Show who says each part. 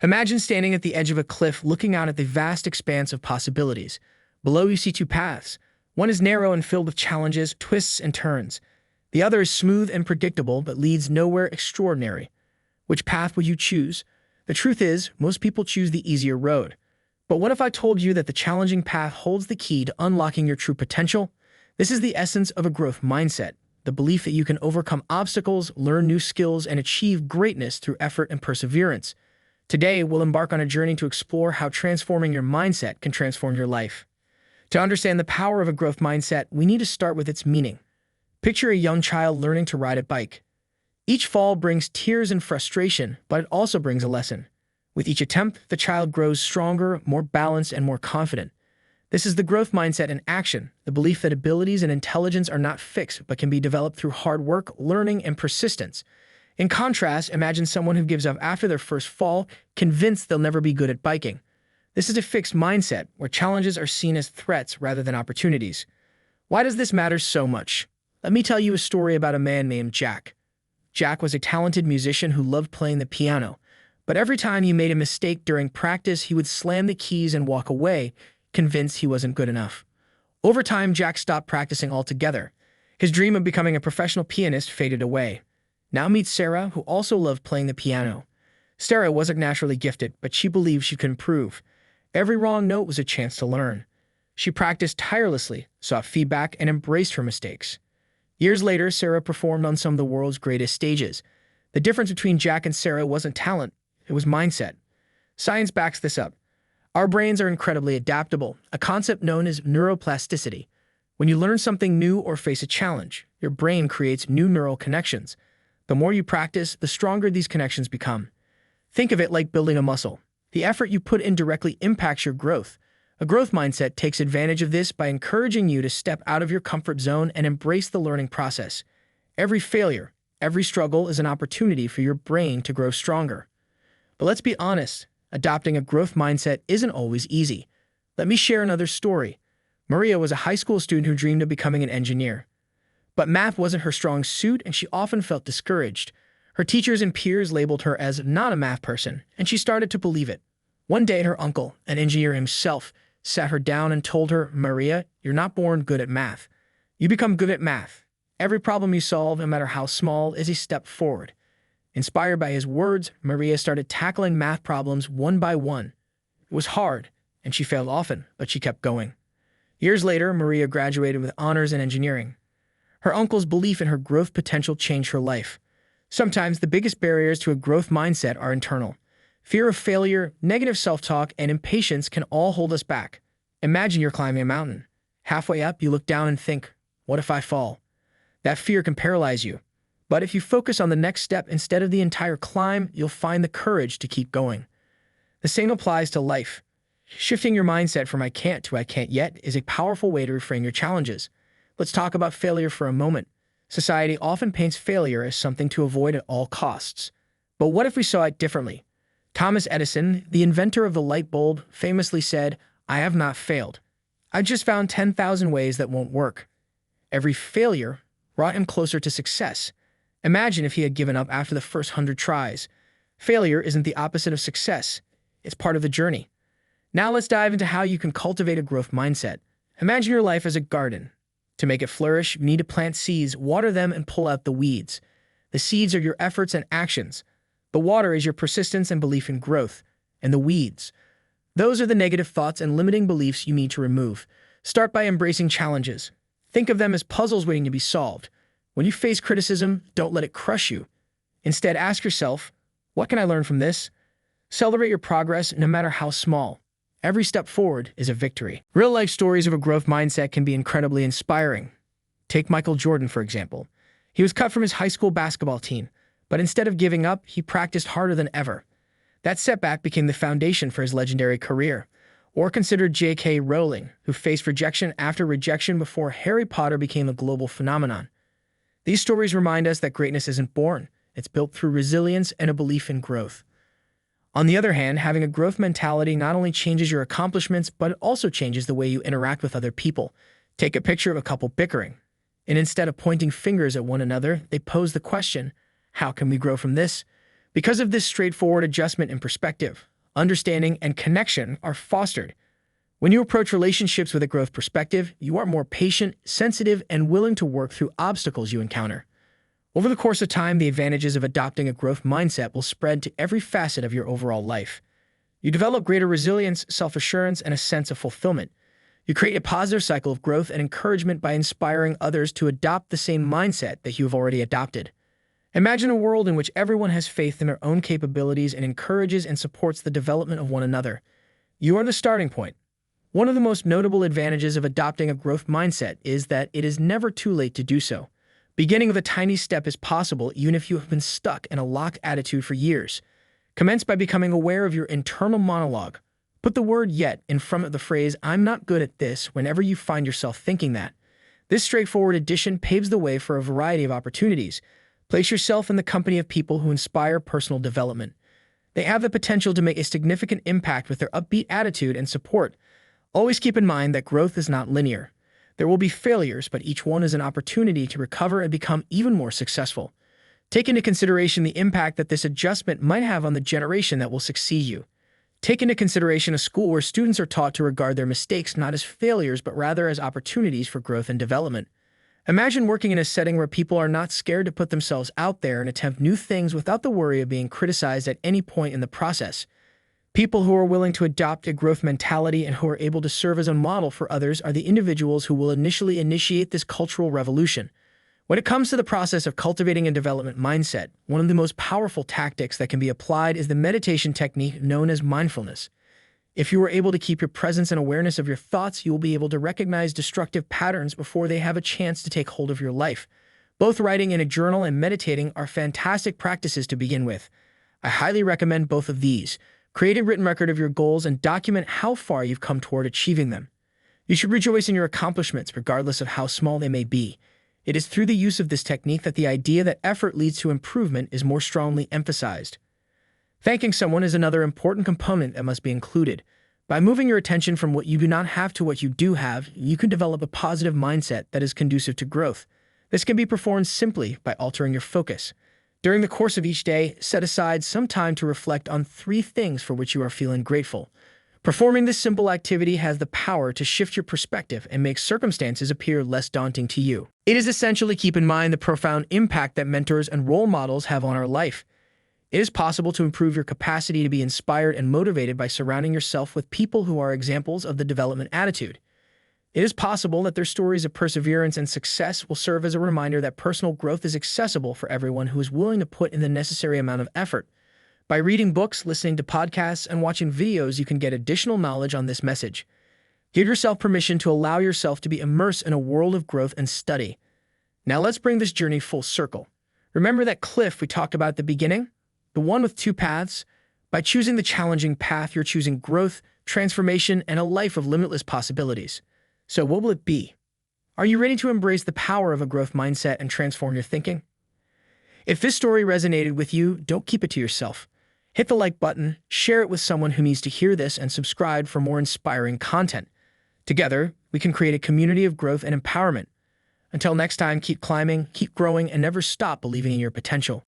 Speaker 1: Imagine standing at the edge of a cliff looking out at the vast expanse of possibilities. Below you see two paths. One is narrow and filled with challenges, twists, and turns. The other is smooth and predictable but leads nowhere extraordinary. Which path would you choose? The truth is, most people choose the easier road. But what if I told you that the challenging path holds the key to unlocking your true potential? This is the essence of a growth mindset, the belief that you can overcome obstacles, learn new skills, and achieve greatness through effort and perseverance. Today, we'll embark on a journey to explore how transforming your mindset can transform your life. To understand the power of a growth mindset, we need to start with its meaning. Picture a young child learning to ride a bike. Each fall brings tears and frustration, but it also brings a lesson. With each attempt, the child grows stronger, more balanced, and more confident. This is the growth mindset in action, the belief that abilities and intelligence are not fixed but can be developed through hard work, learning, and persistence. In contrast, imagine someone who gives up after their first fall, convinced they'll never be good at biking. This is a fixed mindset, where challenges are seen as threats rather than opportunities. Why does this matter so much? Let me tell you a story about a man named Jack. Jack was a talented musician who loved playing the piano, but every time he made a mistake during practice, he would slam the keys and walk away, convinced he wasn't good enough. Over time, Jack stopped practicing altogether. His dream of becoming a professional pianist faded away. Now meet Sarah, who also loved playing the piano. Sarah wasn't naturally gifted, but she believed she could improve. Every wrong note was a chance to learn. She practiced tirelessly, sought feedback, and embraced her mistakes. Years later, Sarah performed on some of the world's greatest stages. The difference between Jack and Sarah wasn't talent, it was mindset. Science backs this up. Our brains are incredibly adaptable, a concept known as neuroplasticity. When you learn something new or face a challenge, your brain creates new neural connections. The more you practice, the stronger these connections become. Think of it like building a muscle. The effort you put in directly impacts your growth. A growth mindset takes advantage of this by encouraging you to step out of your comfort zone and embrace the learning process. Every failure, every struggle is an opportunity for your brain to grow stronger. But let's be honest, adopting a growth mindset isn't always easy. Let me share another story. Maria was a high school student who dreamed of becoming an engineer. But math wasn't her strong suit, and she often felt discouraged. Her teachers and peers labeled her as not a math person, and she started to believe it. One day, her uncle, an engineer himself, sat her down and told her, "Maria, you're not born good at math. You become good at math. Every problem you solve, no matter how small, is a step forward." Inspired by his words, Maria started tackling math problems one by one. It was hard, and she failed often, but she kept going. Years later, Maria graduated with honors in engineering. Her uncle's belief in her growth potential changed her life. Sometimes the biggest barriers to a growth mindset are internal. Fear of failure, negative self-talk, and impatience can all hold us back. Imagine you're climbing a mountain. Halfway up, you look down and think, "What if I fall?" That fear can paralyze you. But if you focus on the next step instead of the entire climb, you'll find the courage to keep going. The same applies to life. Shifting your mindset from "I can't" to "I can't yet" is a powerful way to reframe your challenges. Let's talk about failure for a moment. Society often paints failure as something to avoid at all costs. But what if we saw it differently? Thomas Edison, the inventor of the light bulb, famously said, "I have not failed. I've just found 10,000 ways that won't work." Every failure brought him closer to success. Imagine if he had given up after the first 100 tries. Failure isn't the opposite of success. It's part of the journey. Now let's dive into how you can cultivate a growth mindset. Imagine your life as a garden. To make it flourish, you need to plant seeds, water them, and pull out the weeds. The seeds are your efforts and actions. The water is your persistence and belief in growth. And the weeds, those are the negative thoughts and limiting beliefs you need to remove. Start by embracing challenges. Think of them as puzzles waiting to be solved. When you face criticism, don't let it crush you. Instead, ask yourself, what can I learn from this? Celebrate your progress, no matter how small. Every step forward is a victory. Real-life stories of a growth mindset can be incredibly inspiring. Take Michael Jordan, for example. He was cut from his high school basketball team, but instead of giving up, he practiced harder than ever. That setback became the foundation for his legendary career. Or consider J.K. Rowling, who faced rejection after rejection before Harry Potter became a global phenomenon. These stories remind us that greatness isn't born. It's built through resilience and a belief in growth. On the other hand, having a growth mentality not only changes your accomplishments, but it also changes the way you interact with other people. Take a picture of a couple bickering, and instead of pointing fingers at one another, they pose the question, how can we grow from this? Because of this straightforward adjustment in perspective, understanding, and connection are fostered. When you approach relationships with a growth perspective, you are more patient, sensitive, and willing to work through obstacles you encounter. Over the course of time, the advantages of adopting a growth mindset will spread to every facet of your overall life. You develop greater resilience, self-assurance, and a sense of fulfillment. You create a positive cycle of growth and encouragement by inspiring others to adopt the same mindset that you have already adopted. Imagine a world in which everyone has faith in their own capabilities and encourages and supports the development of one another. You are the starting point. One of the most notable advantages of adopting a growth mindset is that it is never too late to do so. Beginning with a tiny step is possible even if you have been stuck in a locked attitude for years. Commence by becoming aware of your internal monologue. Put the word "yet" in front of the phrase "I'm not good at this" whenever you find yourself thinking that. This straightforward addition paves the way for a variety of opportunities. Place yourself in the company of people who inspire personal development. They have the potential to make a significant impact with their upbeat attitude and support. Always keep in mind that growth is not linear. There will be failures, but each one is an opportunity to recover and become even more successful. Take into consideration the impact that this adjustment might have on the generation that will succeed you. Take into consideration a school where students are taught to regard their mistakes not as failures, but rather as opportunities for growth and development. Imagine working in a setting where people are not scared to put themselves out there and attempt new things without the worry of being criticized at any point in the process. People who are willing to adopt a growth mentality and who are able to serve as a model for others are the individuals who will initially initiate this cultural revolution. When it comes to the process of cultivating a development mindset, one of the most powerful tactics that can be applied is the meditation technique known as mindfulness. If you are able to keep your presence and awareness of your thoughts, you will be able to recognize destructive patterns before they have a chance to take hold of your life. Both writing in a journal and meditating are fantastic practices to begin with. I highly recommend both of these. Create a written record of your goals and document how far you've come toward achieving them. You should rejoice in your accomplishments regardless of how small they may be. It is through the use of this technique that the idea that effort leads to improvement is more strongly emphasized. Thanking someone is another important component that must be included. By moving your attention from what you do not have to what you do have, you can develop a positive mindset that is conducive to growth. This can be performed simply by altering your focus. During the course of each day, set aside some time to reflect on 3 things for which you are feeling grateful. Performing this simple activity has the power to shift your perspective and make circumstances appear less daunting to you. It is essential to keep in mind the profound impact that mentors and role models have on our life. It is possible to improve your capacity to be inspired and motivated by surrounding yourself with people who are examples of the development attitude. It is possible that their stories of perseverance and success will serve as a reminder that personal growth is accessible for everyone who is willing to put in the necessary amount of effort. By reading books, listening to podcasts, and watching videos, you can get additional knowledge on this message. Give yourself permission to allow yourself to be immersed in a world of growth and study. Now let's bring this journey full circle. Remember that cliff we talked about at the beginning? The one with 2 paths? By choosing the challenging path, you're choosing growth, transformation, and a life of limitless possibilities. So what will it be? Are you ready to embrace the power of a growth mindset and transform your thinking? If this story resonated with you, don't keep it to yourself. Hit the like button, share it with someone who needs to hear this, and subscribe for more inspiring content. Together, we can create a community of growth and empowerment. Until next time, keep climbing, keep growing, and never stop believing in your potential.